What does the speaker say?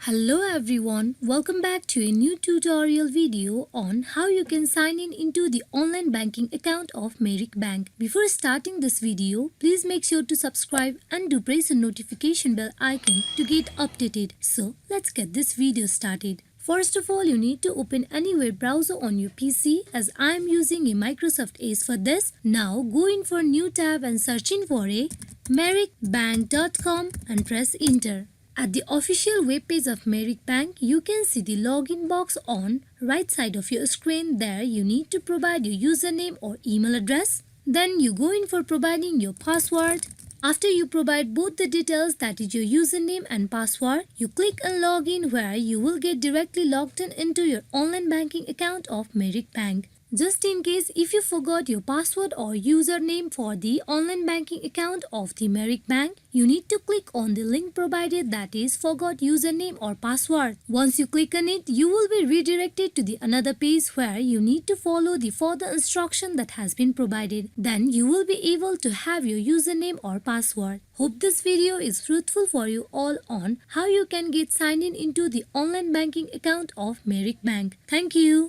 Hello everyone, welcome back to a new tutorial video on how you can sign in into the online banking account of Merrick Bank. Before starting this video, please make sure to subscribe and do press the notification bell icon to get updated. So let's get this video started. First of all, you need to open any web browser on your PC as I am using a Microsoft Edge for this. Now go in for new tab and search in for a merrickbank.com and press enter. At the official webpage of Merrick Bank, you can see the login box on right side of your screen. There you need to provide your username or email address. Then you go in for providing your password. After you provide both the details, that is your username and password, you click on login where you will get directly logged in into your online banking account of Merrick Bank. Just in case if you forgot your password or username for the online banking account of the Merrick Bank, you need to click on the link provided, that is forgot username or password. Once you click on it, you will be redirected to the another page where you need to follow the further instruction that has been provided. Then you will be able to have your username or password. Hope this video is fruitful for you all on how you can get signed in into the online banking account of Merrick Bank. Thank you.